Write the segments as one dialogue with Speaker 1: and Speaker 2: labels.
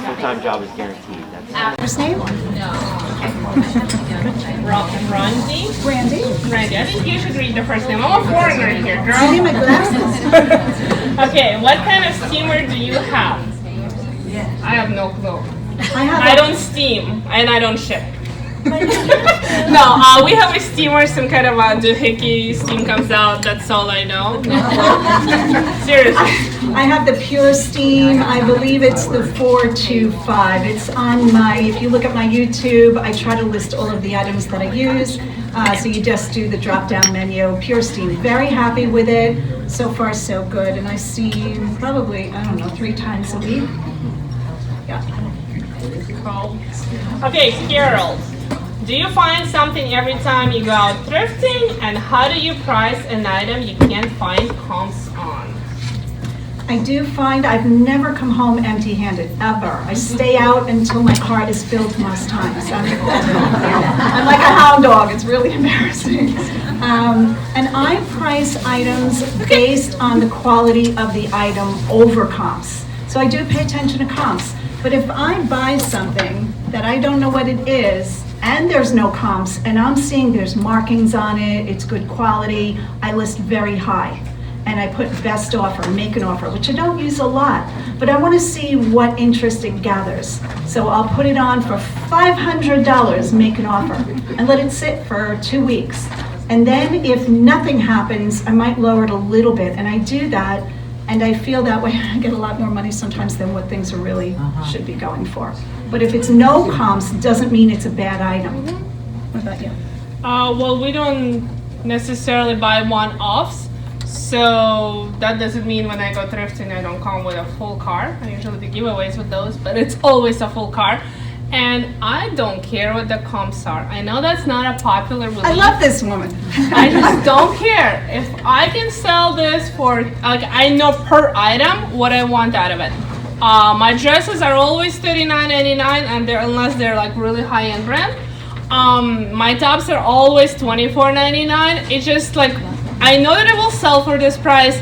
Speaker 1: Full-time job is guaranteed.
Speaker 2: First name?
Speaker 3: Randy. I think you should read the first name. I'm a foreigner here, girl.
Speaker 2: I need my glasses.
Speaker 3: Okay, what kind of steamer do you have? I have no clue.
Speaker 2: I
Speaker 3: don't steam and I don't ship. No, we have a steamer, some kind of a doohickey, steam comes out, that's all I know. Seriously.
Speaker 2: I have the Pure Steam. I believe it's the 425. It's on my, if you look at my YouTube, I try to list all of the items that I use. So you just do the drop-down menu, Pure Steam. Very happy with it. So far, so good. And I steam probably, I don't know, 3 times a week. Yeah.
Speaker 3: Cool. Okay, Carol. Do you find something every time you go out thrifting? And how do you price an item you can't find comps on?
Speaker 2: I do find I've never come home empty-handed, ever. I stay out until my cart is filled most times. I'm like a hound dog. It's really embarrassing. And I price items based on the quality of the item over comps. So I do pay attention to comps. But if I buy something that I don't know what it is, and there's no comps, and I'm seeing there's markings on it, it's good quality, I list very high. And I put best offer, make an offer, which I don't use a lot, but I want to see what interest it gathers. So I'll put it on for $500, make an offer, and let it sit for 2 weeks. And then if nothing happens, I might lower it a little bit, and I do that, and I feel that way I get a lot more money sometimes than what things are really should be going for. But if it's no comps, it doesn't mean it's a bad item. What about you?
Speaker 3: Well, we don't necessarily buy one-offs. So that doesn't mean when I go thrifting I don't come with a full car. I usually do giveaways with those, but it's always a full car. And I don't care what the comps are. I know that's not a popular belief.
Speaker 2: I love this woman.
Speaker 3: I just don't care. If I can sell this for, like, I know per item what I want out of it. My dresses are always $39.99, and unless they're like really high-end brand. My tops are always $24.99. It's just like, I know that it will sell for this price.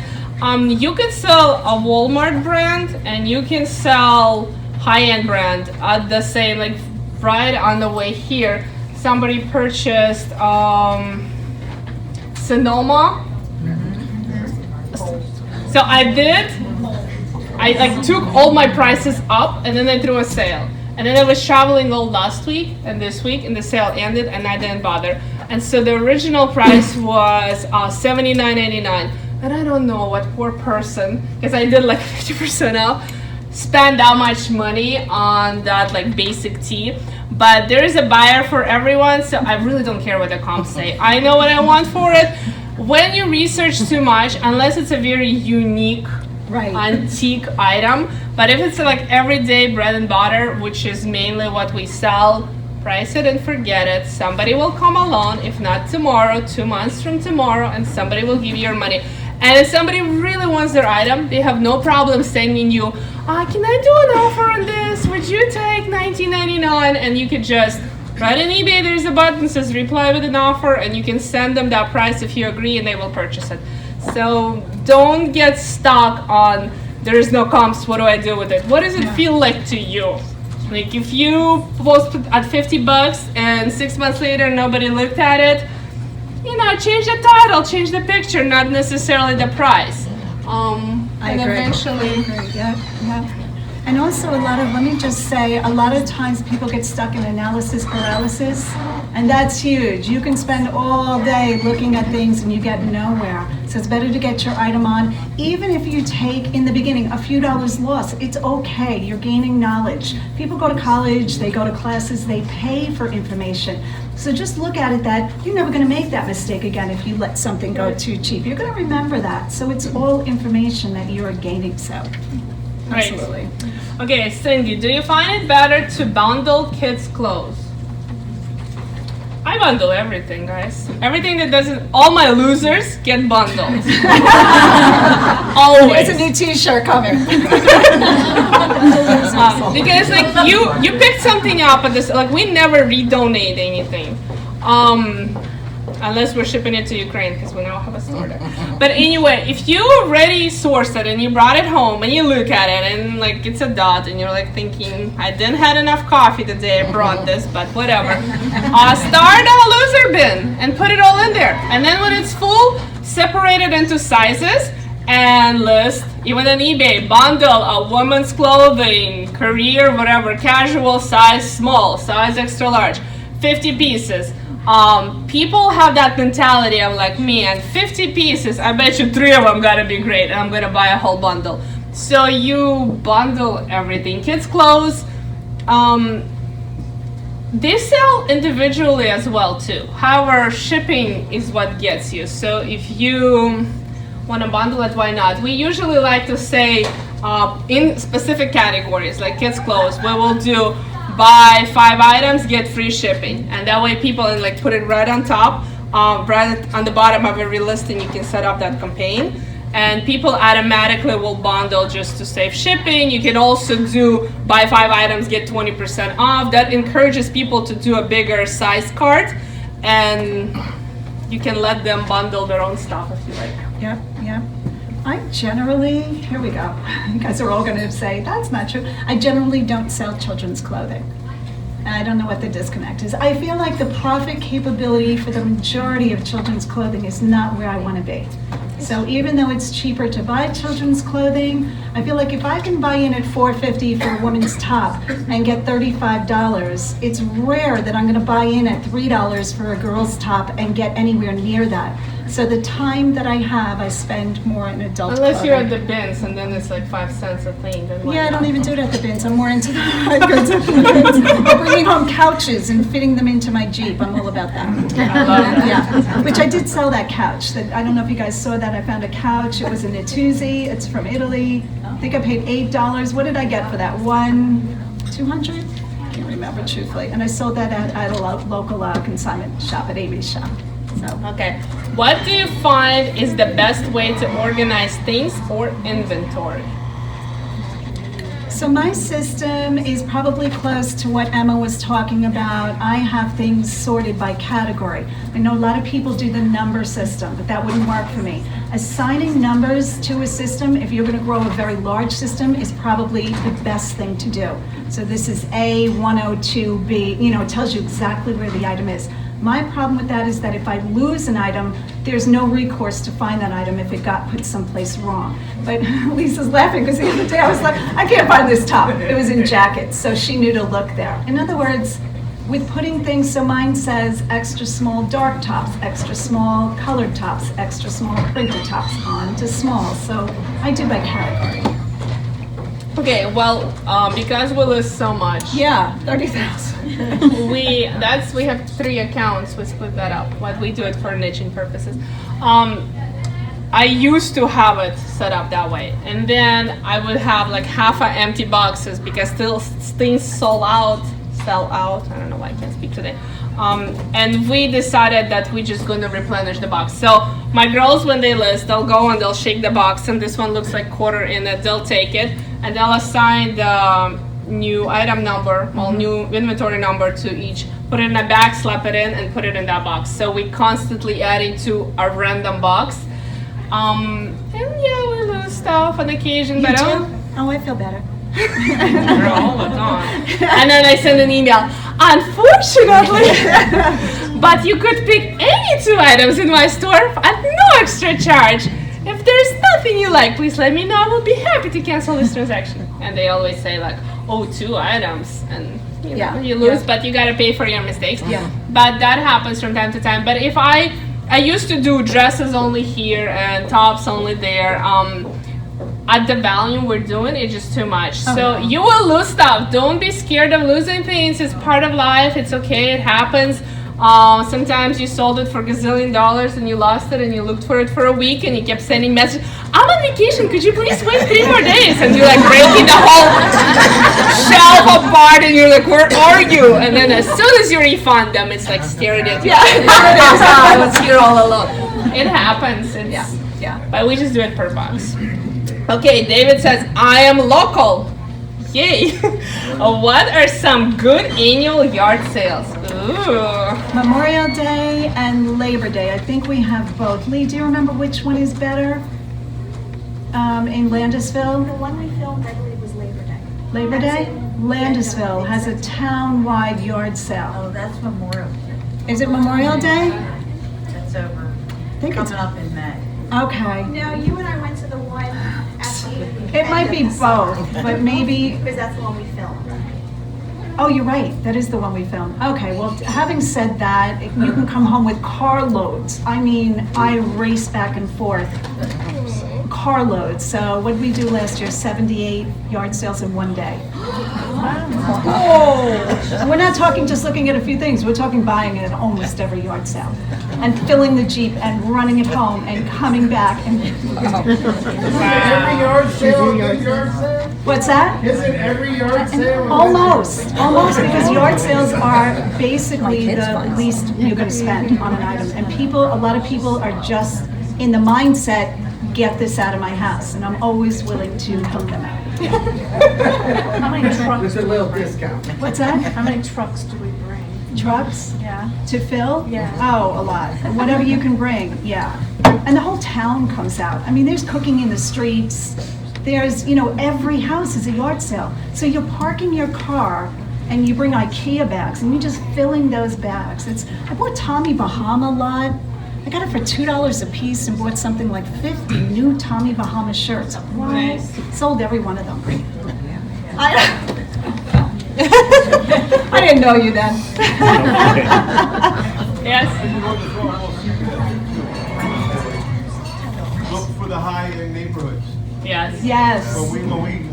Speaker 3: You can sell a Walmart brand and you can sell high-end brand at the same, like right on the way here. Somebody purchased Sonoma. So I like took all my prices up and then I threw a sale. And then I was traveling all last week and this week, and the sale ended and I didn't bother. And so the original price was $79.89. And I don't know what poor person, because I did like 50% off, spend that much money on that like basic tee. But there is a buyer for everyone, so I really don't care what the comps say. I know what I want for it. When you research too much, unless it's a very unique antique item, but if it's like everyday bread and butter, which is mainly what we sell, price it and forget it. Somebody will come along, if not tomorrow, 2 months from tomorrow, and somebody will give you your money. And if somebody really wants their item, they have no problem sending you, can I do an offer on this? Would you take $19.99? And you could just write on eBay, there's a button that says reply with an offer, and you can send them that price if you agree, and they will purchase it. So don't get stuck on there is no comps, what do I do with it? What does it feel like to you? Like if you post at $50 and 6 months later nobody looked at it, you know, change the title, change the picture, not necessarily the price.
Speaker 2: I agree. Eventually, yeah. And also let me just say, a lot of times people get stuck in analysis paralysis, and that's huge. You can spend all day looking at things and you get nowhere. So it's better to get your item on. Even if you take, in the beginning, a few dollars loss, it's okay. You're gaining knowledge. People go to college, they go to classes, they pay for information. So just look at it that you're never going to make that mistake again if you let something go too cheap. You're going to remember that. So it's all information that you're gaining. So absolutely.
Speaker 3: Okay, Cindy, do you find it better to bundle kids' clothes? I bundle everything, guys. Everything that doesn't, all my losers get bundled. Always.
Speaker 2: There's a new T-shirt coming.
Speaker 3: Because like you picked something up at this, like we never redonate anything. Unless we're shipping it to Ukraine, because we now have a store there. But anyway, if you already sourced it and you brought it home and you look at it and like it's a dot and you're like thinking, I didn't had enough coffee the day I brought this, but whatever. Start a loser bin and put it all in there. And then when it's full, separate it into sizes and list, even on eBay, bundle a woman's clothing, career, whatever, casual, size small, size extra large, 50 pieces. People have that mentality of like, man, 50 pieces, I bet you 3 of them gotta be great and I'm gonna buy a whole bundle. So you bundle everything. Kids clothes, they sell individually as well too. However, shipping is what gets you. So if you want to bundle it, why not? We usually like to say in specific categories like kids clothes, we will do buy 5 items, get free shipping. And that way people like put it right on top, right on the bottom of every listing, you can set up that campaign. And people automatically will bundle just to save shipping. You can also do buy 5 items, get 20% off. That encourages people to do a bigger size cart. And you can let them bundle their own stuff if you like.
Speaker 2: Yeah. I generally, here we go. You guys are all going to say, that's not true. I generally don't sell children's clothing. And I don't know what the disconnect is. I feel like the profit capability for the majority of children's clothing is not where I want to be. So even though it's cheaper to buy children's clothing, I feel like if I can buy in at $4.50 for a woman's top and get $35, it's rare that I'm going to buy in at $3 for a girl's top and get anywhere near that. So the time that I have, I spend more in adult
Speaker 3: Unless
Speaker 2: clothing.
Speaker 3: you're at the bins and then it's like 5 cents a thing. Then why
Speaker 2: Yeah, I
Speaker 3: not?
Speaker 2: don't even do it at the bins. I'm more into the hard goods at the bins. I'm bringing home couches and fitting them into my Jeep. I'm all about that.
Speaker 3: I love that.
Speaker 2: Yeah, which I did sell that couch. That I don't know if you guys saw that. I found a couch. It was a Natuzzi. It's from Italy. I think I paid $8. What did I get for that? 200? I can't remember truthfully. And I sold that at a local consignment shop at Amy's shop. So.
Speaker 3: Okay. What do you find is the best way to organize things or inventory?
Speaker 2: So my system is probably close to what Emma was talking about. I have things sorted by category. I know a lot of people do the number system, but that wouldn't work for me. Assigning numbers to a system, if you're going to grow a very large system, is probably the best thing to do. So this is A, 102, B, it tells you exactly where the item is. My problem with that is that if I lose an item, there's no recourse to find that item if it got put someplace wrong. But Lisa's laughing because the other day I was like, I can't find this top. It was in jackets, so she knew to look there. In other words, with putting things, so mine says extra small dark tops, extra small colored tops, extra small printed tops on to small. So I do by category.
Speaker 3: Okay, well, because we list so much,
Speaker 2: Yeah, 30,000.
Speaker 3: we have 3 accounts. We split that up. But we do it for niching purposes. I used to have it set up that way, and then I would have like half empty boxes because still things sell out. I don't know why I can't speak today. And we decided that we're just going to replenish the box. So my girls, when they list, they'll go and they'll shake the box, and this one looks like quarter in it. They'll take it and they'll assign the new item number, or new inventory number to each. Put it in a bag, slap it in, and put it in that box. So we constantly adding to a random box. And yeah, we lose stuff on occasion,
Speaker 2: You
Speaker 3: but
Speaker 2: do? Oh, I feel better.
Speaker 3: all the time. And then I send an email. Unfortunately, but you could pick any 2 items in my store at no extra charge. If there's nothing you like, please let me know. I will be happy to cancel this transaction. And they always say like, oh, 2 items, and you lose, but you gotta pay for your mistakes.
Speaker 2: Yeah.
Speaker 3: But that happens from time to time. But if I used to do dresses only here and tops only there. At the volume we're doing, it's just too much. So you will lose stuff. Don't be scared of losing things. It's part of life. It's okay. It happens. Sometimes you sold it for gazillion dollars and you lost it and you looked for it for a week and you kept sending messages. I'm on vacation, could you please wait 3 more days? And you're like breaking the whole shelf apart and you're like, where are you? And then as soon as you refund them, it's like staring at you. I was here all along. It happens.
Speaker 2: Yeah.
Speaker 3: But we just do it per box. Okay, David says, I am local. Yay. What are some good annual yard sales? Ooh.
Speaker 2: Memorial Day and Labor Day. I think we have both. Lee, do you remember which one is better? In Landisville?
Speaker 4: The one we filmed, I believe, was Labor Day.
Speaker 2: Labor Day? Landisville has a town-wide yard sale.
Speaker 5: Oh, that's Memorial Day.
Speaker 2: Is it Memorial Day?
Speaker 5: That's over.
Speaker 2: I think it's,
Speaker 5: Coming up in May.
Speaker 2: okay.
Speaker 4: No, you and I went to the one at the
Speaker 2: It might be both, but maybe,
Speaker 4: because that's the one we filmed.
Speaker 2: oh, you're right, that is the one we filmed. Okay, well, having said that, you can come home with carloads. I mean, I race back and forth. Carloads. So what did we do last year? 78 yard sales in one day. Oh! And we're not talking just looking at a few things. We're talking buying it at almost every yard sale. And filling the Jeep and running it home and coming back and...
Speaker 6: Every yard sale, good yard sale?
Speaker 2: What's that?
Speaker 6: Isn't every yard sale?
Speaker 2: Almost, because yard sales are basically the least you're gonna spend on an item. And a lot of people are just in the mindset, get this out of my house, and I'm always willing to help them out.
Speaker 5: How many trucks?
Speaker 6: There's a little discount.
Speaker 2: What's that?
Speaker 5: How many trucks do we bring?
Speaker 2: Trucks?
Speaker 5: Yeah.
Speaker 2: To fill?
Speaker 5: Yeah.
Speaker 2: Oh, a lot. Whatever you can bring, yeah. And the whole town comes out. I mean, there's cooking in the streets. There's, every house is a yard sale. So you're parking your car and you bring IKEA bags and you're just filling those bags. I bought Tommy Bahama a lot. I got it for $2 a piece and bought something like 50 new Tommy Bahama shirts. What?
Speaker 3: Nice.
Speaker 2: Sold every one of them. I didn't know you then.
Speaker 3: Yes?
Speaker 6: Look for the high-end neighborhoods.
Speaker 3: Yes.
Speaker 2: Yes.
Speaker 6: So when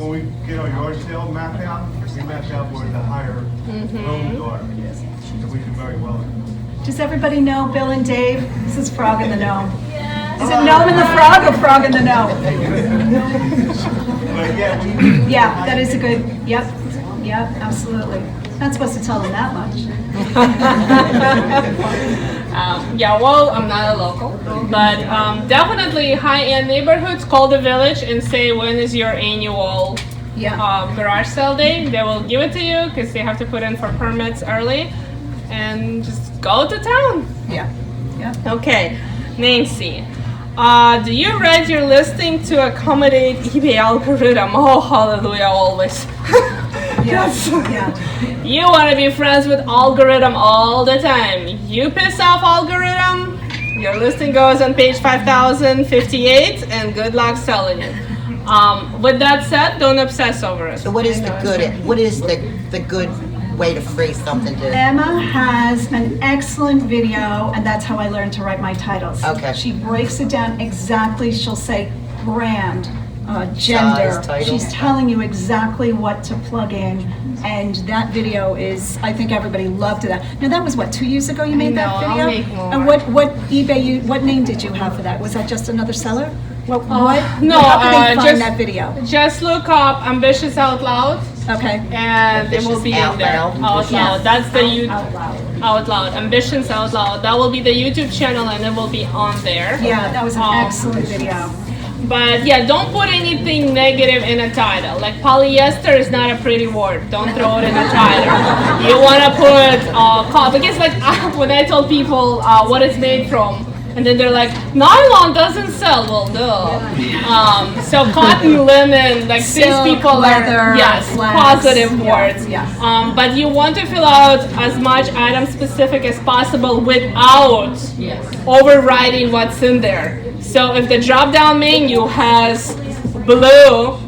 Speaker 6: we get our yard sale mapped out, we map out where the higher homes are. So we do very well.
Speaker 2: Does everybody know Bill and Dave? This is Frog in the Gnome. Is it Gnome in the Frog or Frog in the Gnome?
Speaker 6: But yeah,
Speaker 2: Yeah, that is a good, yep, absolutely. Not supposed to tell them that much.
Speaker 3: Well, I'm not a local, but definitely high-end neighborhoods, call the village and say when is your annual
Speaker 2: Yeah.
Speaker 3: garage sale day. They will give it to you because they have to put in for permits early and just go to town.
Speaker 2: Yeah.
Speaker 3: Okay, Nancy. Do you write your listing to accommodate eBay algorithm? Oh, hallelujah, always.
Speaker 2: Yes. Yeah.
Speaker 3: You want to be friends with algorithm all the time. You piss off algorithm, your listing goes on page 5058, and good luck selling it. With that said, don't obsess over it.
Speaker 7: So what is the good way to phrase something to?
Speaker 2: Emma has an excellent video, and that's how I learned to write my titles.
Speaker 7: Okay.
Speaker 2: She breaks it down exactly. She'll say brand, gender.
Speaker 7: Size, title.
Speaker 2: She's telling you exactly what to plug in, and that video is, I think everybody loved that. Now that was what, 2 years ago you made that
Speaker 3: No,
Speaker 2: video?
Speaker 3: I'll make more.
Speaker 2: And what eBay, what name did you have for that? Was that just another seller? What?
Speaker 3: No,
Speaker 2: how can they find that video?
Speaker 3: Just look up Ambitious Out Loud,
Speaker 2: Okay.
Speaker 3: and it will be
Speaker 7: Ambitious
Speaker 3: in there.
Speaker 7: Out Loud.
Speaker 3: Out Loud. That's the
Speaker 2: Out loud.
Speaker 3: Out Loud. Ambitions Out Loud. That will be the YouTube channel, and it will be on there.
Speaker 2: Yeah, that was an excellent video.
Speaker 3: But yeah, don't put anything negative in a title. Like polyester is not a pretty word. Don't throw it in a title. You want to put because like when I told people what it's made from, and then they're like, nylon doesn't sell. Well, duh. So cotton, linen, like these
Speaker 2: Silk,
Speaker 3: people
Speaker 2: leather,
Speaker 3: are
Speaker 2: flax,
Speaker 3: positive
Speaker 2: yes,
Speaker 3: words.
Speaker 2: yes.
Speaker 3: But you want to fill out as much item specific as possible without overriding what's in there. So if the drop-down menu has blue,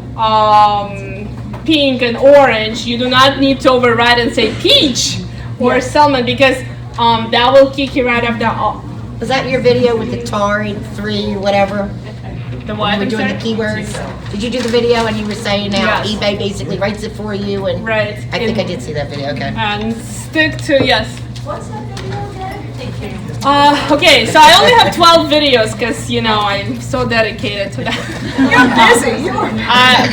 Speaker 3: pink, and orange, you do not need to override and say peach or salmon because that will kick you right off the.
Speaker 7: Was that your video with the tarring 3 whatever?
Speaker 3: The what?
Speaker 7: You were doing the keywords. Did you do the video and you were saying now
Speaker 3: Yes.
Speaker 7: eBay basically writes it for you and
Speaker 3: Right.
Speaker 7: I think I did see that video. Okay.
Speaker 3: And stick to yes.
Speaker 4: What's that video again?
Speaker 3: Okay, so I only have 12 videos because, you know, I'm so dedicated to that.
Speaker 2: You're busy,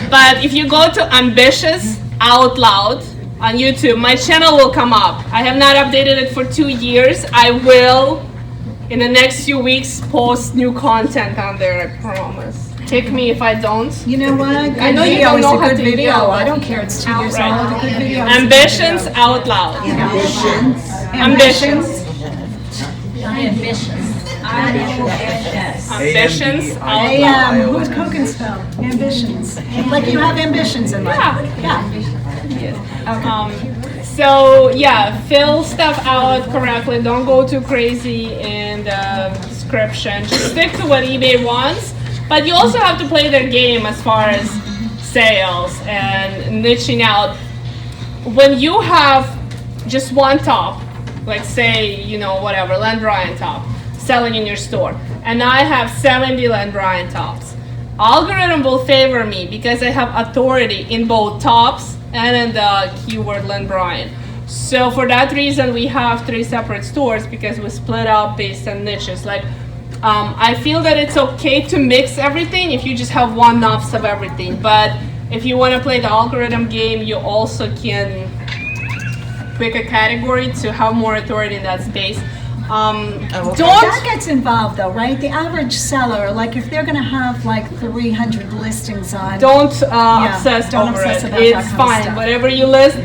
Speaker 3: But if you go to Ambitious Out Loud on YouTube, my channel will come up. I have not updated it for 2 years. I will, in the next few weeks, post new content on there, I promise. Kick me if I don't.
Speaker 2: You know what?
Speaker 3: I know you don't know how to
Speaker 2: good video.
Speaker 3: video.
Speaker 2: I don't care, it's 2 years old.
Speaker 3: Right.
Speaker 2: A good video. is a good
Speaker 3: Ambitions
Speaker 2: video.
Speaker 3: Out Loud.
Speaker 2: Ambitions.
Speaker 3: Ambitions Out Loud.
Speaker 2: AM, who's cooking spell? Ambitions. Like you have ambitions in life.
Speaker 3: So yeah, fill stuff out correctly. Don't go too crazy in the description. Just stick to what eBay wants. But you also have to play their game as far as sales and niching out. When you have just one top, like say, you know, whatever, Len Bryant top, selling in your store, and I have 70 Len Bryant tops, algorithm will favor me because I have authority in both tops and in the keyword Len Bryant. So for that reason, we have 3 separate stores because we split up based on niches. Like, I feel that it's okay to mix everything if you just have one-offs of everything. But if you want to play the algorithm game, you also can pick a category to have more authority in that space.
Speaker 2: That
Speaker 3: Don't
Speaker 2: gets involved though, right? The average seller, like if they're gonna have like 300 listings on.
Speaker 3: obsess
Speaker 2: don't
Speaker 3: over
Speaker 2: obsess
Speaker 3: it.
Speaker 2: about that
Speaker 3: It's
Speaker 2: kind of
Speaker 3: fine.
Speaker 2: stuff.
Speaker 3: Whatever you list,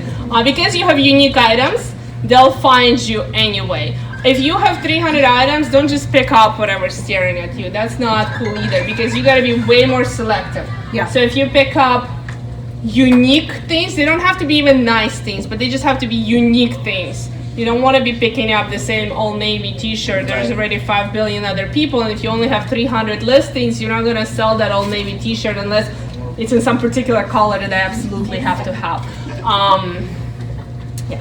Speaker 3: because you have unique items, they'll find you anyway. If you have 300 items, don't just pick up whatever's staring at you. That's not cool either because you gotta be way more selective.
Speaker 2: Yeah.
Speaker 3: So if you pick up unique things, they don't have to be even nice things, but they just have to be unique things. You don't want to be picking up the same Old Navy t-shirt. There's already 5 billion other people, and if you only have 300 listings, you're not gonna sell that Old Navy t-shirt unless it's in some particular color that I absolutely have to have. Yeah.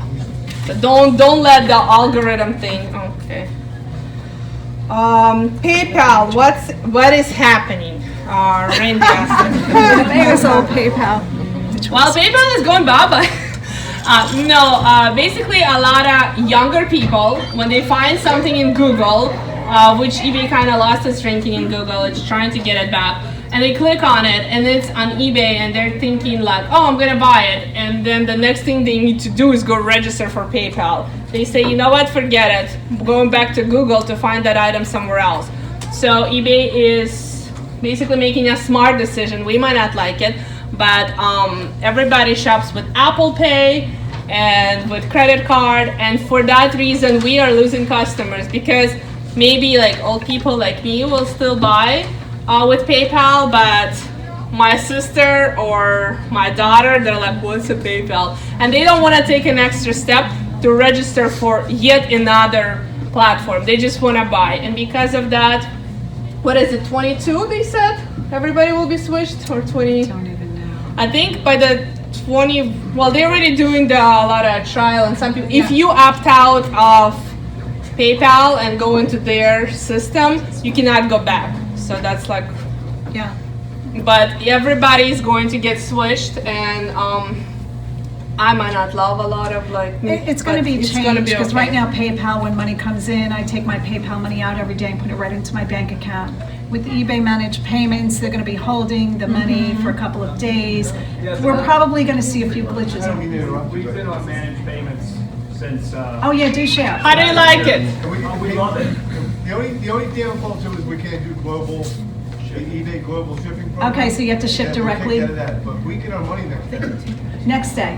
Speaker 3: So don't let the algorithm thing. Okay. PayPal. What is happening? Randy asked.
Speaker 2: There's old PayPal.
Speaker 3: Well, PayPal is going bye-bye. Basically a lot of younger people, when they find something in Google, which eBay kind of lost its ranking in Google, it's trying to get it back, and they click on it, and it's on eBay, and they're thinking like, oh, I'm gonna buy it, and then the next thing they need to do is go register for PayPal. They say, you know what, forget it, I'm going back to Google to find that item somewhere else. So eBay is basically making a smart decision. We might not like it, but everybody shops with Apple Pay and with credit card, and for that reason we are losing customers because maybe like old people like me will still buy with PayPal, but my sister or my daughter, they're like, what's a PayPal? And they don't want to take an extra step to register for yet another platform. They just want to buy, and because of that, what is it, 22 they said everybody will be switched, or 20?
Speaker 2: Don't even know.
Speaker 3: I think by the 20, well, they're already doing a lot of trial, and some people, if you opt out of PayPal and go into their system, you cannot go back. So that's like,
Speaker 2: Yeah.
Speaker 3: but everybody is going to get switched, and I might not love a lot of like.
Speaker 2: It's going to
Speaker 3: but
Speaker 2: be
Speaker 3: it's
Speaker 2: changed
Speaker 3: gonna be
Speaker 2: because
Speaker 3: okay.
Speaker 2: right now PayPal, when money comes in, I take my PayPal money out every day and put it right into my bank account. With eBay managed payments, they're going to be holding the money for a couple of days. We're probably going to see a few glitches.
Speaker 8: We've been on managed payments since.
Speaker 2: Oh yeah, do share.
Speaker 3: How do you like it?
Speaker 8: We love it.
Speaker 6: The only downfall to it is we can't do global, the eBay global shipping program.
Speaker 2: Okay, so you have to ship
Speaker 6: Yeah,
Speaker 2: directly?
Speaker 6: we'll take care of that, but we get our money next day.
Speaker 2: Next day.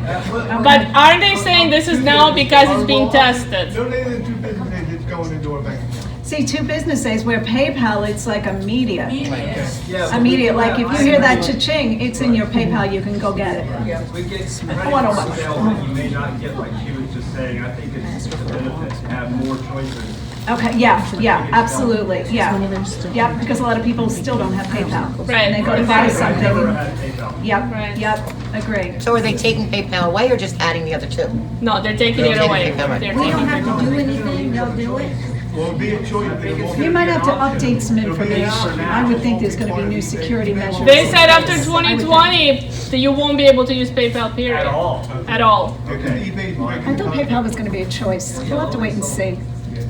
Speaker 3: But aren't they saying this is now because it's being tested?
Speaker 6: No later than 2 business days, it's going into our bank account.
Speaker 2: See, 2 business days, where PayPal, it's like immediate.
Speaker 8: Yeah,
Speaker 2: Immediate, like if you hear that cha-ching, it's in your PayPal, you can go get it.
Speaker 8: we get sales
Speaker 2: $1.
Speaker 8: that you may not get, like she was just saying. I think it's a benefit to have more choices.
Speaker 2: Okay, yeah, absolutely, yeah. Yep, because a lot of people still don't have PayPal.
Speaker 3: Right.
Speaker 2: And they go to buy
Speaker 8: I've never
Speaker 2: something.
Speaker 8: had PayPal.
Speaker 2: Yep,
Speaker 3: Right.
Speaker 2: yep, agree.
Speaker 7: So are they taking PayPal away or just adding the other 2?
Speaker 3: No, they're taking it
Speaker 7: They're
Speaker 3: away.
Speaker 7: taking it away.
Speaker 3: They're
Speaker 4: We don't
Speaker 3: taking it
Speaker 4: have to do anything, they'll do it.
Speaker 6: Well, it'll be a choice.
Speaker 2: You might have to update some information. I would think there's gonna be new security measures.
Speaker 3: They said after 2020 that you won't be able to use PayPal, period.
Speaker 8: At all.
Speaker 3: At all.
Speaker 6: Okay, eBay's
Speaker 2: I thought PayPal was gonna be a choice. We'll have to wait and see.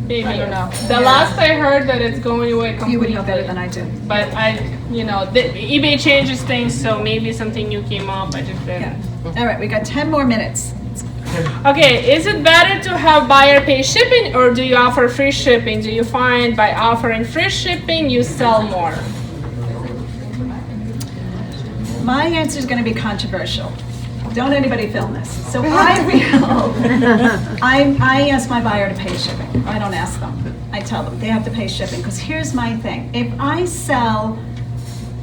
Speaker 3: Maybe.
Speaker 2: I don't know.
Speaker 3: The last I heard that it's going away completely.
Speaker 2: You would know better than I do.
Speaker 3: But eBay changes things, so maybe something new came up. I just
Speaker 2: Yeah.
Speaker 3: didn't.
Speaker 2: All right, we got 10 more minutes.
Speaker 3: Okay, is it better to have buyer pay shipping or do you offer free shipping? Do you find by offering free shipping you sell more?
Speaker 2: My answer is going to be controversial. Don't anybody film this. So I ask my buyer to pay shipping. I don't ask them. I tell them they have to pay shipping because here's my thing. If I sell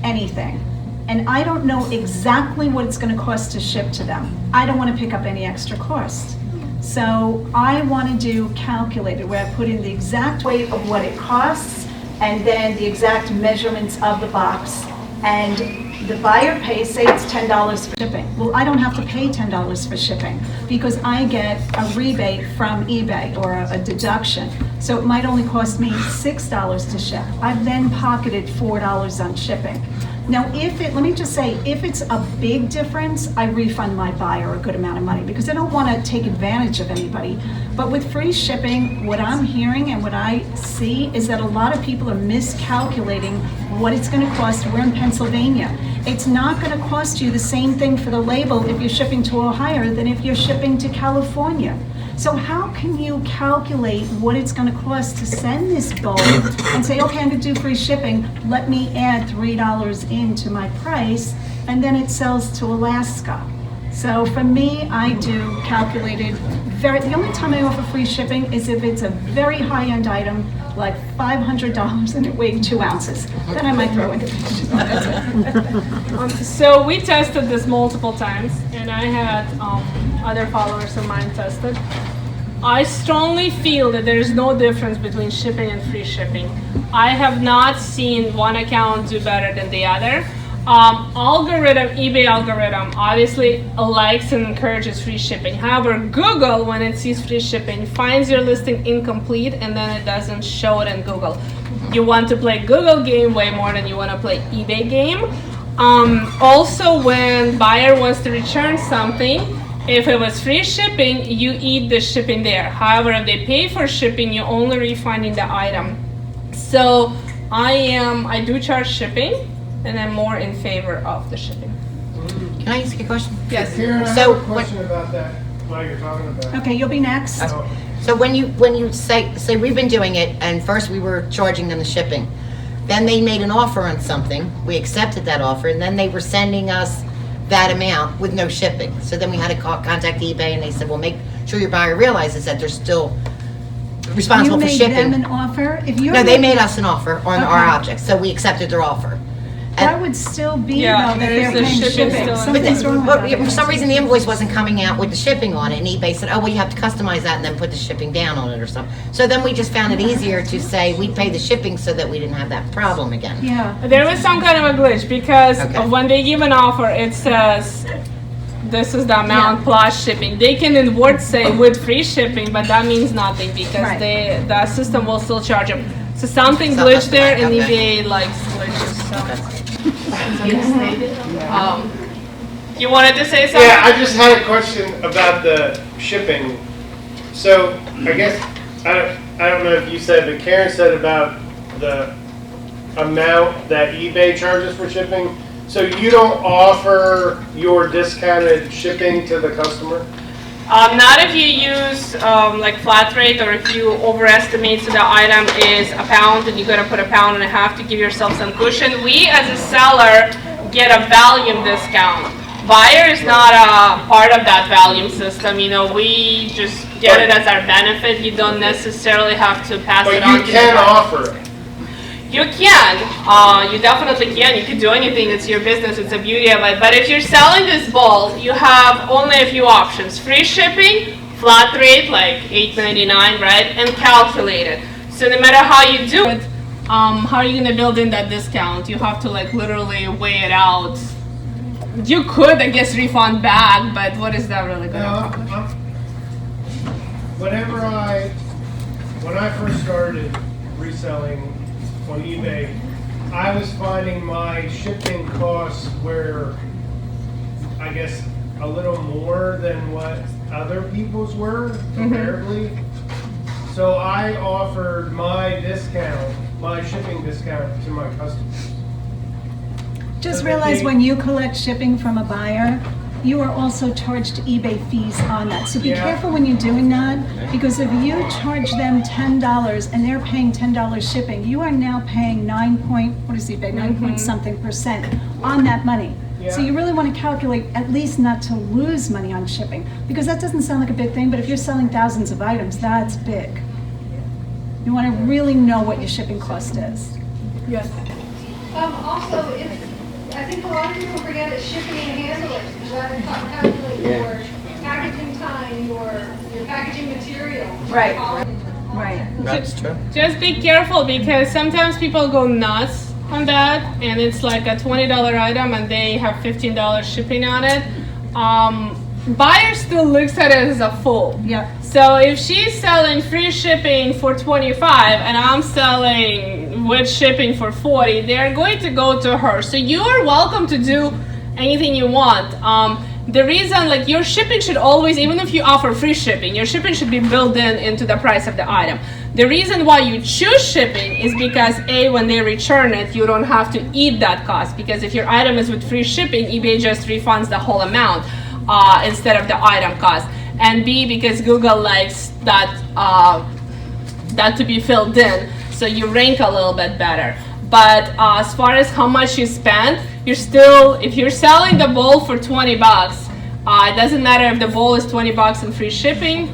Speaker 2: anything and I don't know exactly what it's going to cost to ship to them, I don't want to pick up any extra cost. So I want to do calculated where I put in the exact weight of what it costs and then the exact measurements of the box. And the buyer pays, say it's $10 for shipping. Well, I don't have to pay $10 for shipping because I get a rebate from eBay or a deduction. So it might only cost me $6 to ship. I've then pocketed $4 on shipping. Now, let me just say, if it's a big difference, I refund my buyer a good amount of money because I don't want to take advantage of anybody. But with free shipping, what I'm hearing and what I see is that a lot of people are miscalculating what it's going to cost. We're in Pennsylvania. It's not going to cost you the same thing for the label if you're shipping to Ohio than if you're shipping to California. So how can you calculate what it's going to cost to send this bulk and say, okay, I'm going to do free shipping, let me add $3 into my price, and then it sells to Alaska. So for me, I do calculated, the only time I offer free shipping is if it's a very high-end item, like $500 and it weighed 2 ounces. Then I might throw in that's it.
Speaker 3: So we tested this multiple times, and I had other followers of mine tested. I strongly feel that there is no difference between shipping and free shipping. I have not seen one account do better than the other. eBay algorithm obviously likes and encourages free shipping. However, Google, when it sees free shipping, finds your listing incomplete and then it doesn't show it in Google. You want to play Google game way more than you want to play eBay game. Also, when buyer wants to return something, if it was free shipping, you eat the shipping there. However, if they pay for shipping, you're only refunding the item. So I do charge shipping, and I'm more in favor of the shipping.
Speaker 7: Can I ask you a question?
Speaker 3: Yes.
Speaker 6: Karen, I
Speaker 7: So,
Speaker 6: have a question about that, while you're talking about.
Speaker 2: Okay, you'll be next.
Speaker 7: So when you say we've been doing it, and first we were charging them the shipping, then they made an offer on something, we accepted that offer, and then they were sending us that amount with no shipping. So then we had to contact eBay, and they said, well, make sure your buyer realizes that they're still responsible for shipping.
Speaker 2: You made them an offer? If you're
Speaker 7: No, they made us an offer on our objects, so we accepted their offer.
Speaker 2: That would still be,
Speaker 3: Yeah,
Speaker 2: though, that
Speaker 3: there's
Speaker 2: they're
Speaker 3: the
Speaker 2: paying
Speaker 3: shipping
Speaker 2: shipping.
Speaker 3: still.
Speaker 2: Something's wrong
Speaker 7: But
Speaker 2: with that.
Speaker 7: for some reason, the invoice wasn't coming out with the shipping on it, and eBay said, oh, well, you have to customize that and then put the shipping down on it or something. So then we just found it easier to say we pay the shipping so that we didn't have that problem again.
Speaker 2: Yeah.
Speaker 3: There was some kind of a glitch because
Speaker 7: Okay.
Speaker 3: when they give an offer, it says this is the amount plus shipping. They can in words say with free shipping, but that means nothing because
Speaker 2: Right.
Speaker 3: the system will still charge them. So something
Speaker 7: So
Speaker 3: glitched there,
Speaker 7: that's
Speaker 3: and
Speaker 7: fine, okay.
Speaker 3: eBay likes glitches. So. You wanted to say something?
Speaker 9: Yeah, I just had a question about the shipping. So I guess, I don't know if you said, but Karen said about the amount that eBay charges for shipping. So you don't offer your discounted shipping to the customer?
Speaker 3: Not if you use like flat rate or if you overestimate, so the item is a pound and you're gonna put a pound and a half to give yourself some cushion. We as a seller get a volume discount. Buyer is not a part of that volume system, you know, we just get it as our benefit. You don't necessarily have to pass
Speaker 9: But
Speaker 3: it on to
Speaker 9: you
Speaker 3: the
Speaker 9: can
Speaker 3: buyer.
Speaker 9: offer it.
Speaker 3: You can, you definitely can. You can do anything. It's your business. It's the beauty of it. But if you're selling this bulk, you have only a few options: free shipping, flat rate like $8.99, right, and calculated. So no matter how you do it, how are you gonna build in that discount? You have to like literally weigh it out. You could, I guess, refund back, but what is that really gonna accomplish?
Speaker 6: When I first started reselling on eBay, I was finding my shipping costs were, I guess, a little more than what other people's were, comparably. So I offered my discount, my shipping discount to my customers.
Speaker 2: Just
Speaker 6: So
Speaker 2: realize
Speaker 6: they-
Speaker 2: when you collect shipping from a buyer, you are also charged eBay fees on that. So be
Speaker 6: Yeah.
Speaker 2: careful when you're doing that, because if you charge them $10 and they're paying $10 shipping, you are now paying 9 point something percent on that money. So
Speaker 6: Yeah.
Speaker 2: you really want to calculate at least not to lose money on shipping, because that doesn't sound like a big thing, but if you're selling thousands of items, that's big. You want to really know what your shipping cost is.
Speaker 10: Also, I think a lot of people forget that shipping and handling, you gotta calculate your packaging time, your packaging material.
Speaker 2: Right.
Speaker 10: quality.
Speaker 2: Right.
Speaker 7: That's true.
Speaker 3: Just be careful because sometimes people go nuts on that, and it's like a $20 item and they have $15 shipping on it. Buyer still looks at it as a full.
Speaker 2: Yeah.
Speaker 3: So if she's selling free shipping for 25 and I'm selling with shipping for 40, they're going to go to her. So you are welcome to do anything you want. The reason, like, your shipping should always, even if you offer free shipping, your shipping should be built into the price of the item. The reason why you choose shipping is because A, when they return it, you don't have to eat that cost, because if your item is with free shipping, eBay just refunds the whole amount instead of the item cost. And B, because Google likes that that to be filled in, so you rank a little bit better. But as far as how much you spend, you're still, if you're selling the bowl for 20 bucks, it doesn't matter if the bowl is 20 bucks and free shipping.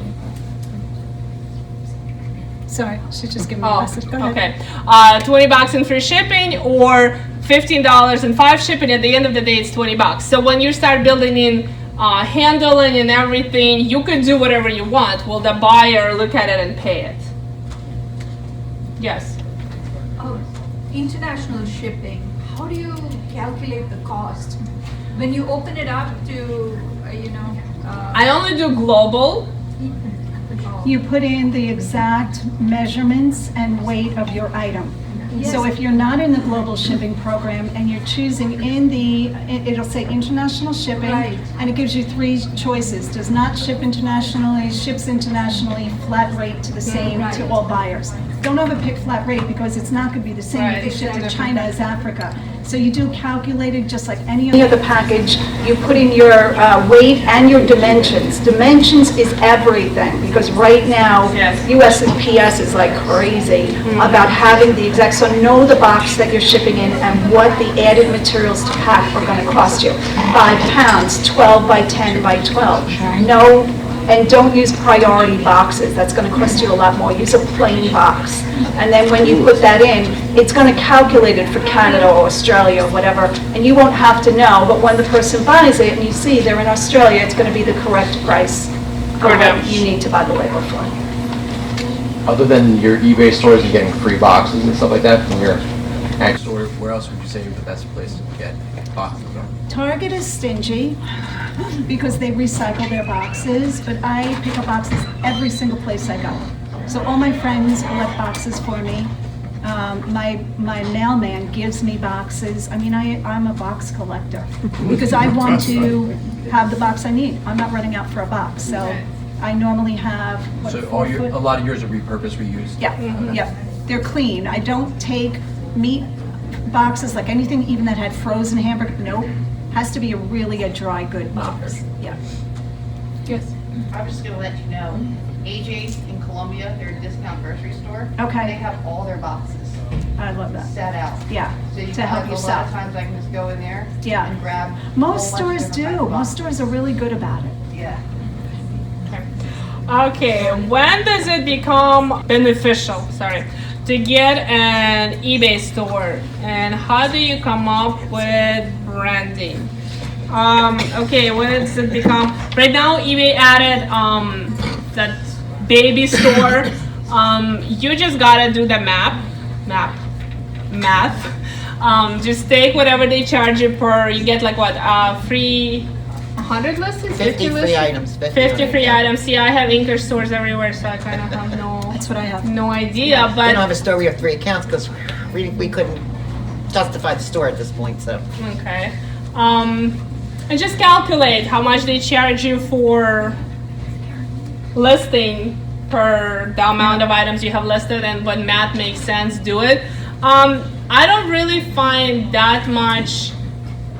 Speaker 2: Sorry, she just gave me a
Speaker 3: Oh,
Speaker 2: message. Go ahead.
Speaker 3: okay. 20 bucks in free shipping or $15 and 5 shipping. At the end of the day, it's 20 bucks. So when you start building in handling and everything, you can do whatever you want. Will the buyer look at it and pay it? Yes.
Speaker 5: International shipping, how do you calculate the cost? When you open it up to,
Speaker 3: I only do global.
Speaker 2: You put in the exact measurements and weight of your item. So if you're not in the global shipping program and you're choosing it'll say international shipping,
Speaker 5: Right.
Speaker 2: and it gives you 3 choices. Does not ship internationally, ships internationally, flat rate to the same to all buyers. Don't ever pick flat rate because it's not going to be the same if you ship to China as Africa. So you do calculated just like any other package. You put in your weight and your dimensions. Dimensions is everything, because right now,
Speaker 3: Yes.
Speaker 2: USPS is like crazy about having the exact, so know the box that you're shipping in and what the added materials to pack are going to cost you. 5 pounds, 12 by 10 by 12. No, and don't use priority boxes. That's going to cost you a lot more. Use a plain box. And then when you put that in, it's going to calculate it for Canada or Australia or whatever, and you won't have to know, but when the person buys it and you see they're in Australia, it's going to be the correct price for
Speaker 3: them.
Speaker 2: what you need to buy the label for.
Speaker 11: Other than your eBay stores and getting free boxes and stuff like that from your ag store, where else would you say the best place to get boxes from?
Speaker 2: Target is stingy because they recycle their boxes, but I pick up boxes every single place I go. So all my friends collect boxes for me. My mailman gives me boxes. I mean, I'm a box collector because I want to have the box I need. I'm not running out for a box, so I normally have, what,
Speaker 11: So
Speaker 2: 4 foot?
Speaker 11: a lot of yours are repurposed, reused?
Speaker 2: Yeah, yeah, they're clean. I don't take meat boxes, like anything even that had frozen hamburger, nope. Has to be a dry good box, yeah.
Speaker 3: Yes.
Speaker 12: I was just gonna let you know, AJ's in Columbia, they're a discount grocery store.
Speaker 2: Okay.
Speaker 12: They have all their boxes
Speaker 2: I love that,
Speaker 12: set out.
Speaker 2: yeah,
Speaker 12: So you
Speaker 2: to help
Speaker 12: have a lot
Speaker 2: yourself.
Speaker 12: of times I can just go in there
Speaker 2: Yeah.
Speaker 12: and grab. a
Speaker 2: Most
Speaker 12: whole bunch of
Speaker 2: stores
Speaker 12: different
Speaker 2: do,
Speaker 12: kinds of
Speaker 2: most
Speaker 12: boxes.
Speaker 2: stores are really good about it.
Speaker 12: Yeah.
Speaker 3: Okay, when does it become beneficial, to get an eBay store, and how do you come up with branding? Okay, when does it become, right now eBay added that baby store. You just gotta do the math. Just take whatever they charge you per, you get like what, free 100 listings?
Speaker 7: 50 free
Speaker 3: listings?
Speaker 7: items.
Speaker 3: 50 free items. See, I have anchor stores everywhere, so I kind of have
Speaker 2: That's what I have.
Speaker 3: no idea.
Speaker 7: We don't
Speaker 3: But
Speaker 7: have a store, we have 3 accounts because we couldn't justify the store at this point, so.
Speaker 3: okay, and just calculate how much they charge you for listing per the amount of items you have listed, and when math makes sense, do it. I don't really find that much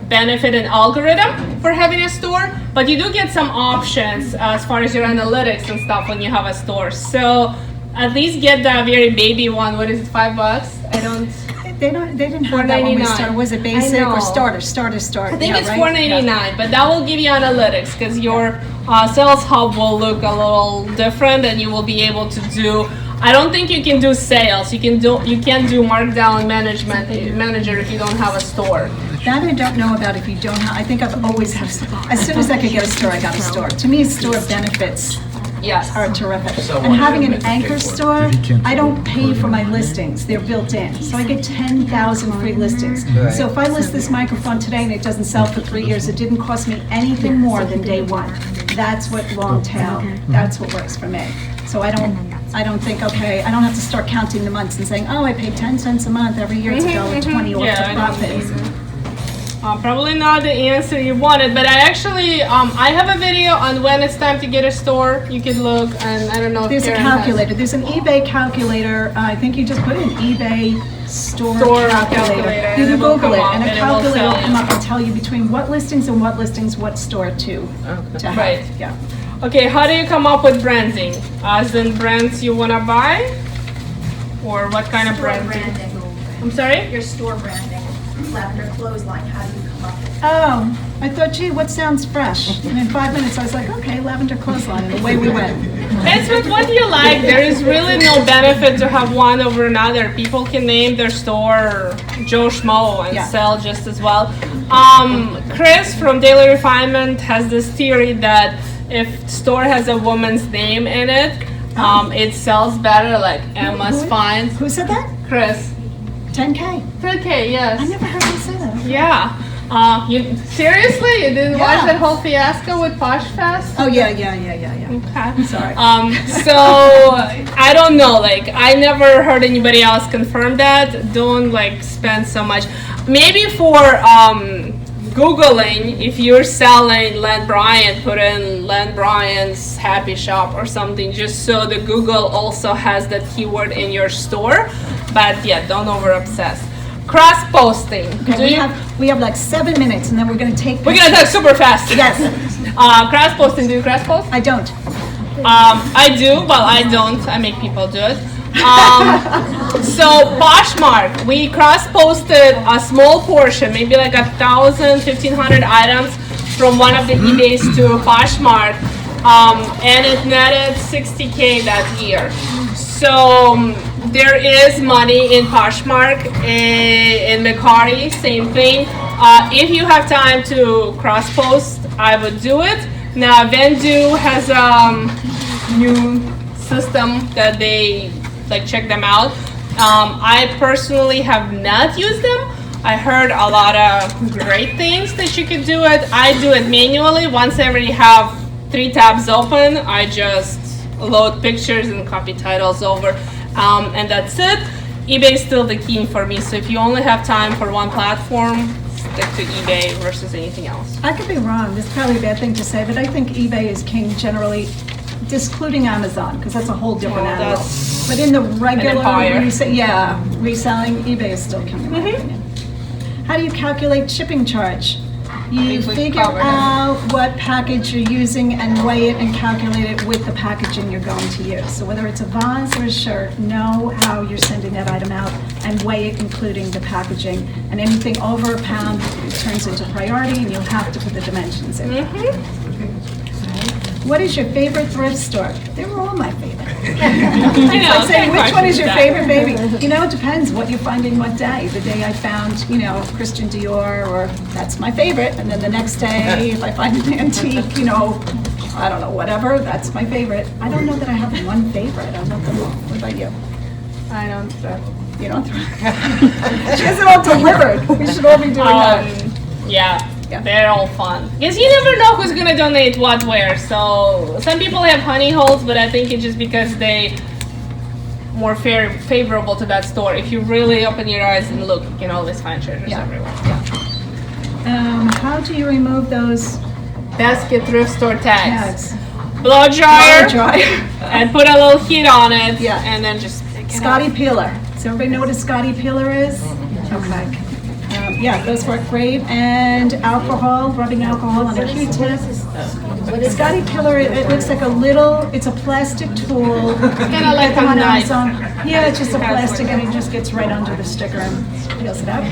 Speaker 3: benefit in algorithm for having a store, but you do get some options as far as your analytics and stuff when you have a store. So at least get the very baby one. What is it, $5? I don't.
Speaker 2: They didn't have that when we started. Was it basic or starter? Starter.
Speaker 3: I think it's $4.99, but that will give you analytics because your sales hub will look a little different, and you will be able to do. I don't think you can do sales. You can't do markdown manager if you don't have a store.
Speaker 2: That I don't know about if you don't have. I think I've always had. As soon as I could get a store, I got a store. To me, store benefits.
Speaker 3: Yes.
Speaker 2: Are terrific. And having an anchor store, I don't pay for my listings. They're built in. So I get 10,000 free listings. So if I list this microphone today and it doesn't sell for 3 years, it didn't cost me anything more than day one. That's what long tail, that's what works for me. So I don't think, okay, I don't have to start counting the months and saying, oh, I paid 10 cents a month every year. It's $1.20 off the profit.
Speaker 3: Probably not the answer you wanted, but I actually, I have a video on when it's time to get a store. You can look, and I don't know if
Speaker 2: there's a calculator. There's an eBay calculator. I think you just put in eBay store calculator. You can Google it, and a calculator will come up and tell you between what listings and what listings, what store to have.
Speaker 3: Right.
Speaker 2: Yeah.
Speaker 3: Okay, how do you come up with branding? As in brands you want to buy? Or what kind of branding? I'm sorry?
Speaker 4: Your store branding. Lavender Clothesline, how do you come up with it?
Speaker 2: Oh, I thought, gee, what sounds fresh? And in 5 minutes, I was like, okay, Lavender Clothesline, and away we went.
Speaker 3: It's with what you like. There is really no benefit to have one over another. People can name their store Joe Schmo and sell just as well. Chris from Daily Refinement has this theory that if store has a woman's name in it, it sells better, like Emma's Fine.
Speaker 2: Who said that?
Speaker 3: Chris.
Speaker 2: 10K.
Speaker 3: 10K, yes.
Speaker 2: I never heard him say that.
Speaker 3: Yeah. You seriously? You didn't watch that whole fiasco with Posh Fest?
Speaker 2: Oh yeah.
Speaker 3: Okay.
Speaker 2: I'm sorry.
Speaker 3: So I don't know. Like I never heard anybody else confirm that. Don't like spend so much. Maybe for Googling, if you're selling Len Bryant, put in Len Bryant's Happy Shop or something, just so the Google also has that keyword in your store. But yeah, don't over obsess. Cross posting.
Speaker 2: Okay, we have like 7 minutes, and then we're gonna take.
Speaker 3: We're gonna talk super fast.
Speaker 2: Yes.
Speaker 3: Cross posting. Do you cross post?
Speaker 2: I don't.
Speaker 3: I do. Well, I don't. I make people do it. So Poshmark, we cross-posted a small portion, maybe like 1,000, 1,500 items from one of the eBays to Poshmark, and it netted 60K that year. So there is money in Poshmark, in Mercari, same thing. If you have time to cross-post, I would do it. Now Vendu has a new system that they check them out. I personally have not used them. I heard a lot of great things that you could do it. I do it manually. Once I already have 3 tabs open, I just load pictures and copy titles over, and that's it. eBay is still the key for me. So if you only have time for one platform, stick to eBay versus anything else.
Speaker 2: I could be wrong. This is probably a bad thing to say, but I think eBay is king generally, excluding Amazon, because that's a whole different animal. But in the regular reselling, eBay is still king in my opinion. How do you calculate shipping charge? You figure out what package you're using and weigh it and calculate it with the packaging you're going to use. So whether it's a vase or a shirt, know how you're sending that item out and weigh it including the packaging. And anything over a pound turns into priority, and you'll have to put the dimensions in. What is your favorite thrift store? They were all my favorite. It's like saying, which one is your favorite baby? You know, it depends what you're finding what day. The day I found, Christian Dior, or that's my favorite. And then the next day, if I find an antique, I don't know, whatever, that's my favorite. I don't know that I have one favorite. I love them all. What about you?
Speaker 3: I don't thrift.
Speaker 2: You don't thrift? She has it all delivered. We should all be doing that.
Speaker 3: Yeah. They're all fun. Because you never know who's going to donate what where. So some people have honey holes, but I think it's just because they more favorable to that store. If you really open your eyes and look, you can always find treasures everywhere.
Speaker 2: How do you remove those
Speaker 3: basket thrift store tags? blow dryer,
Speaker 2: Dry.
Speaker 3: and put a little heat on it,
Speaker 2: Yeah.
Speaker 3: and then just pick it
Speaker 2: Scotty
Speaker 3: up.
Speaker 2: peeler. Does everybody know what a Scotty peeler is? Okay. Yeah, those work great. And alcohol, rubbing alcohol on a Q-tip. Scotty peeler, it looks like a little, it's a plastic tool.
Speaker 3: Kind of like a
Speaker 2: on
Speaker 3: knife.
Speaker 2: Amazon. Yeah, it's just a plastic and it just gets right under the sticker and peels it out.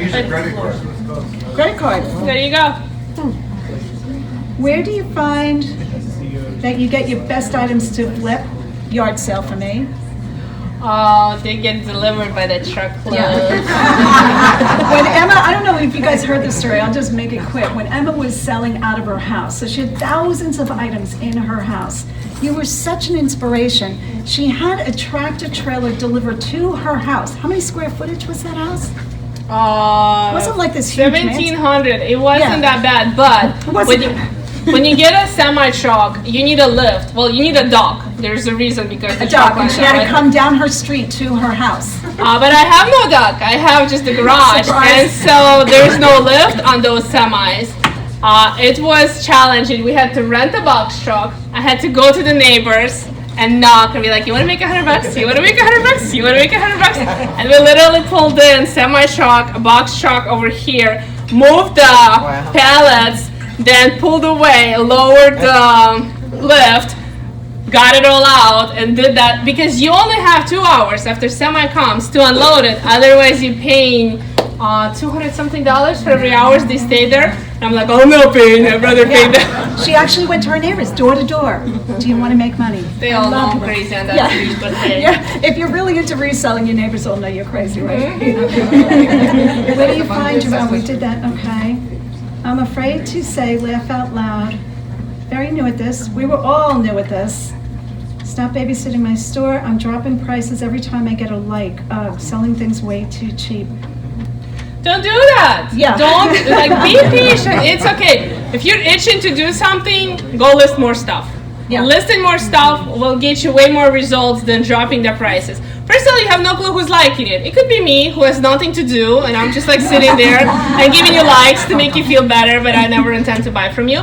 Speaker 2: Credit card.
Speaker 3: There you go.
Speaker 2: Where do you find that you get your best items to flip? Yard sale for me.
Speaker 3: Oh, they get delivered by the truckload.
Speaker 2: When Emma, I don't know if you guys heard this story, I'll just make it quick. When Emma was selling out of her house, so she had thousands of items in her house. You were such an inspiration. She had a tractor trailer delivered to her house. How many square footage was that house? It wasn't like this huge mansion.
Speaker 3: 1,700. It wasn't
Speaker 2: Yeah.
Speaker 3: that bad, but
Speaker 2: It wasn't
Speaker 3: when you get a semi truck, you need a lift. Well, you need a dock. There's a reason because the
Speaker 2: A
Speaker 3: truck
Speaker 2: dog, and
Speaker 3: went
Speaker 2: she had to
Speaker 3: down,
Speaker 2: come down her street to her house.
Speaker 3: but I have no dock. I have just the garage,
Speaker 2: Surprise.
Speaker 3: and so there's no lift on those semis. It was challenging. We had to rent a box truck. I had to go to the neighbors and knock and be like, "You want to make $100? You want to make $100? You want to make $100?" And we literally pulled in semi truck, a box truck over here, moved the pallets, then pulled away, lowered the lift, got it all out, and did that because you only have 2 hours after semi comes to unload it. Otherwise, you're paying $200 something for every hours they stay there. And I'm like, I'm not paying. I'd rather pay them.
Speaker 2: She actually went to her neighbors, door to door. Do you want to make money?
Speaker 3: They
Speaker 2: I
Speaker 3: all know
Speaker 2: love
Speaker 3: I'm
Speaker 2: it.
Speaker 3: crazy on that
Speaker 2: Yeah.
Speaker 3: street, but hey.
Speaker 2: Yeah, if you're really into reselling, your neighbors all know you're crazy, right? Where do you find your, we did that, okay. I'm afraid to say, laugh out loud. Very new at this. We were all new at this. Stop babysitting my store. I'm dropping prices every time I get a like. Selling things way too cheap.
Speaker 3: Don't do that.
Speaker 2: Yeah.
Speaker 3: Don't, be patient. It's okay. If you're itching to do something, go list more stuff.
Speaker 2: Yeah.
Speaker 3: Listing more stuff will get you way more results than dropping the prices. First of all, you have no clue who's liking it. It could be me, who has nothing to do, and I'm just like sitting there and giving you likes to make you feel better, but I never intend to buy from you.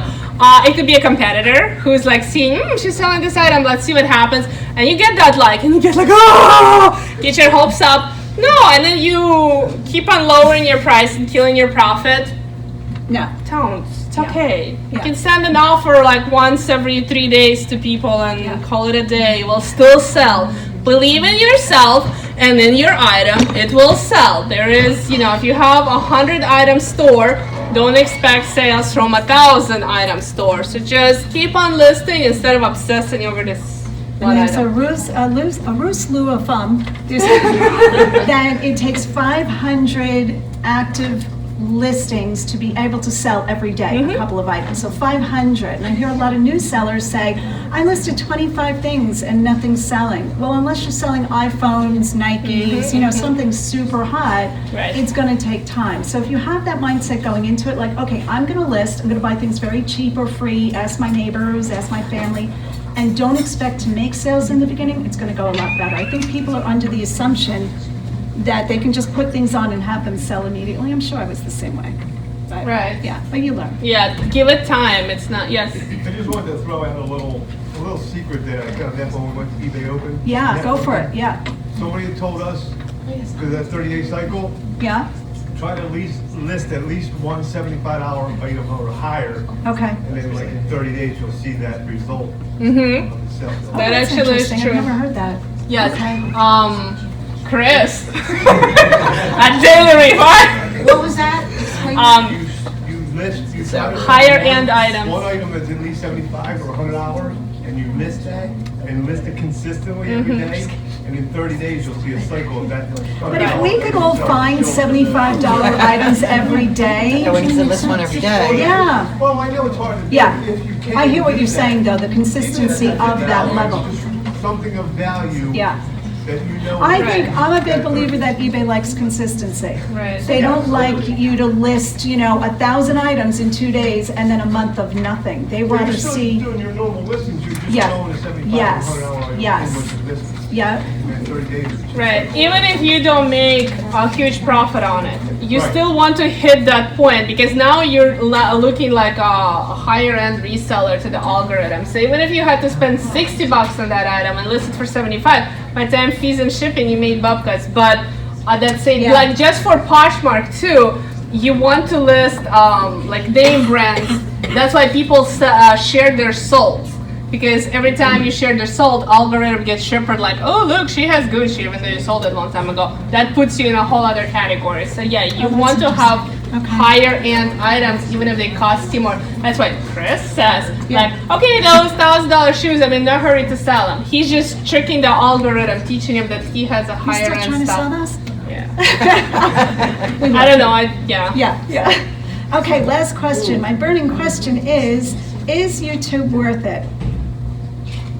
Speaker 3: It could be a competitor who's like seeing, she's selling this item, let's see what happens. And you get that like, and you get like, oh, get your hopes up. No, and then you keep on lowering your price and killing your profit.
Speaker 2: No.
Speaker 3: Don't. It's okay. You
Speaker 2: Yeah.
Speaker 3: can send an offer like once every 3 days to people and call it a day. It will still sell. Believe in yourself and in your item, it will sell. There is, if you have 100 item store, don't expect sales from 1,000 item store. So just keep on listing instead of obsessing over this one
Speaker 2: And there's a
Speaker 3: item.
Speaker 2: ruse rule of thumb that it takes 500 active listings to be able to sell every day a couple of items. So 500. And I hear a lot of new sellers say, I listed 25 things and nothing's selling. Well, unless you're selling iPhones, Nikes, something super hot,
Speaker 3: Right.
Speaker 2: it's going to take time. So if you have that mindset going into it, like, okay, I'm going to list, I'm going to buy things very cheap or free, ask my neighbors, ask my family, and don't expect to make sales in the beginning, it's going to go a lot better. I think people are under the assumption that they can just put things on and have them sell immediately. I'm sure I was the same way. But,
Speaker 3: Right.
Speaker 2: Yeah, but you learn.
Speaker 3: Yeah, give it time. It's not, yes.
Speaker 13: I just wanted to throw out a little secret that I kind of had when we went to eBay Open.
Speaker 2: Yeah, go for it. Yeah.
Speaker 13: Somebody had told us, because that 30-day cycle,
Speaker 2: Yeah.
Speaker 13: try to list at least one $75 item or higher,
Speaker 2: Okay.
Speaker 13: and then like in 30 days, you'll see that result
Speaker 3: Mm-hmm.
Speaker 13: of the sale.
Speaker 2: Oh,
Speaker 3: That
Speaker 2: that's
Speaker 3: actually is
Speaker 2: interesting.
Speaker 3: true.
Speaker 2: I've never heard that.
Speaker 3: Yes.
Speaker 2: Okay.
Speaker 3: Chris. At Daily Report.
Speaker 7: What was that? Explain
Speaker 13: You list, you try to
Speaker 3: Higher end items.
Speaker 13: One item that's at least 75 or $100, and you list that, and list it consistently every day, and in 30 days, you'll see a cycle of that.
Speaker 2: But if we could all find $75 items every day.
Speaker 7: Yeah, we need to list one every day.
Speaker 2: Yeah.
Speaker 13: Well, I know it's hard to do.
Speaker 2: Yeah.
Speaker 13: If you can
Speaker 2: I hear what
Speaker 13: do
Speaker 2: you're
Speaker 13: that.
Speaker 2: saying, though, the consistency
Speaker 13: Even if
Speaker 2: of
Speaker 13: that's
Speaker 2: that
Speaker 13: value,
Speaker 2: level.
Speaker 13: just something of value.
Speaker 2: Yeah.
Speaker 13: that you know.
Speaker 2: I think, I'm a big believer that eBay likes consistency.
Speaker 3: Right.
Speaker 2: They don't like you to list, 1,000 items in 2 days and then a month of nothing. They
Speaker 13: Well,
Speaker 2: rather
Speaker 13: you're still
Speaker 2: see,
Speaker 13: doing your normal listings, you're just
Speaker 2: Yeah.
Speaker 13: going to $75
Speaker 2: Yes.
Speaker 13: or $100
Speaker 2: Yes.
Speaker 13: invoice business.
Speaker 2: yeah,
Speaker 13: And 30 days. is just-
Speaker 3: Right. Even if you don't make a huge profit on it, you
Speaker 13: Right.
Speaker 3: still want to hit that point because now you're looking like a higher end reseller to the algorithm. So even if you had to spend $60 on that item and list it for 75, by the time fees and shipping, you made bupkas. But that's it.
Speaker 2: Yeah.
Speaker 3: Like just for Poshmark too, you want to list like name brands. That's why people share their sold. Because every time you share their sold, algorithm gets shepherded like, oh look, she has Gucci, even though you sold it a long time ago. That puts you in a whole other category. So yeah, you want to have higher end items, even if they cost you more. That's why Chris says, like, okay, those $1,000 shoes, I'm in no hurry to sell them. He's just tricking the algorithm, teaching him that he has a
Speaker 2: you
Speaker 3: higher
Speaker 2: still
Speaker 3: end
Speaker 2: trying to
Speaker 3: stuff.
Speaker 2: sell those?
Speaker 3: Yeah. I don't know. Yeah.
Speaker 2: Yeah. Okay, last question. My burning question is YouTube worth it?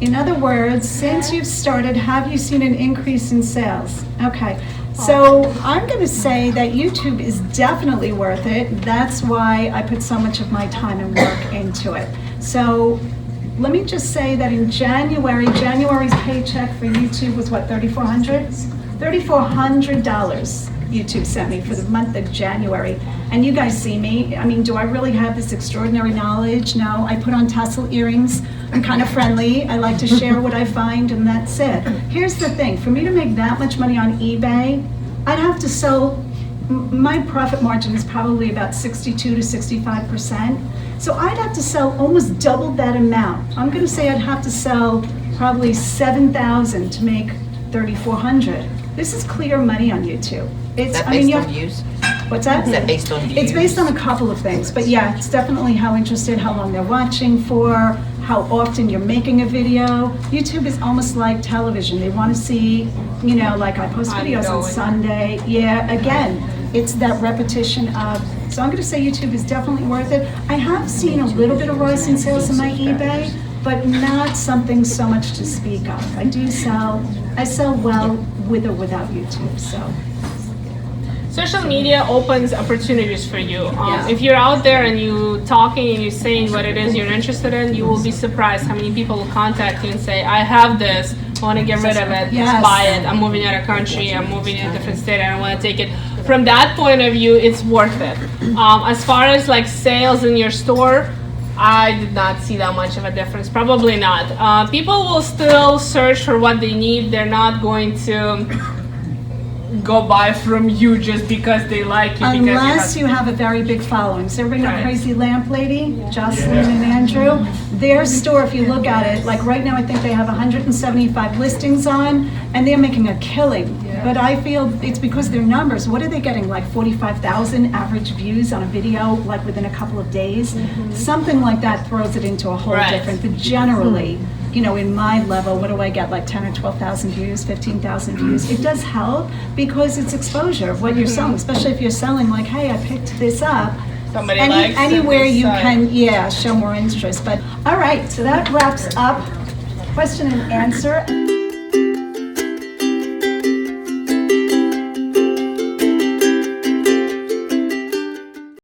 Speaker 2: In other words, since you've started, have you seen an increase in sales? Okay, so I'm going to say that YouTube is definitely worth it. That's why I put so much of my time and work into it. So let me just say that in January's paycheck for YouTube was what, $3,400? $3,400 YouTube sent me for the month of January. And you guys see me. I mean, do I really have this extraordinary knowledge? No, I put on tassel earrings. I'm kind of friendly. I like to share what I find, and that's it. Here's the thing. For me to make that much money on eBay, I'd have to sell, my profit margin is probably about 62 to 65%. So I'd have to sell almost double that amount. I'm going to say I'd have to sell probably 7,000 to make 3,400. This is clear money on YouTube.
Speaker 7: Is that based on views?
Speaker 2: What's that?
Speaker 7: Is that based on views?
Speaker 2: It's based on a couple of things, but yeah, it's definitely how interested, how long they're watching for, how often you're making a video. YouTube is almost like television. They want to see, like I post videos on Sunday. Yeah, again, it's that repetition of, so I'm going to say YouTube is definitely worth it. I have seen a little bit of rise in sales in my eBay, but not something so much to speak of. I sell well with or without YouTube, so.
Speaker 3: Social media opens opportunities for you. If you're out there and you talking and you're saying what it is you're interested in, you will be surprised how many people will contact you and say, I have this, I want to get rid of it,
Speaker 2: Yes.
Speaker 3: buy it, I'm moving out of country, I'm moving in a different state, I don't want to take it. From that point of view, it's worth it. As far as like sales in your store, I did not see that much of a difference. Probably not. People will still search for what they need. They're not going to go buy from you just because they like you.
Speaker 2: Unless you have a very big following. So everybody know
Speaker 3: Right.
Speaker 2: Crazy Lamp Lady, Jocelyn and Andrew? Their store, if you look at it, like right now I think they have 175 listings on, and they're making a killing. But I feel it's because their numbers, what are they getting, like 45,000 average views on a video, like within a couple of days? Something like that throws it into a whole
Speaker 3: Right.
Speaker 2: different, but generally, in my level, what do I get, like 10 or 12,000 views, 15,000 views? It does help because it's exposure of what you're selling, especially if you're selling like, hey, I picked this up.
Speaker 3: Somebody likes it,
Speaker 2: Anywhere you
Speaker 3: decide.
Speaker 2: can, show more interest. But, all right, so that wraps up question and answer.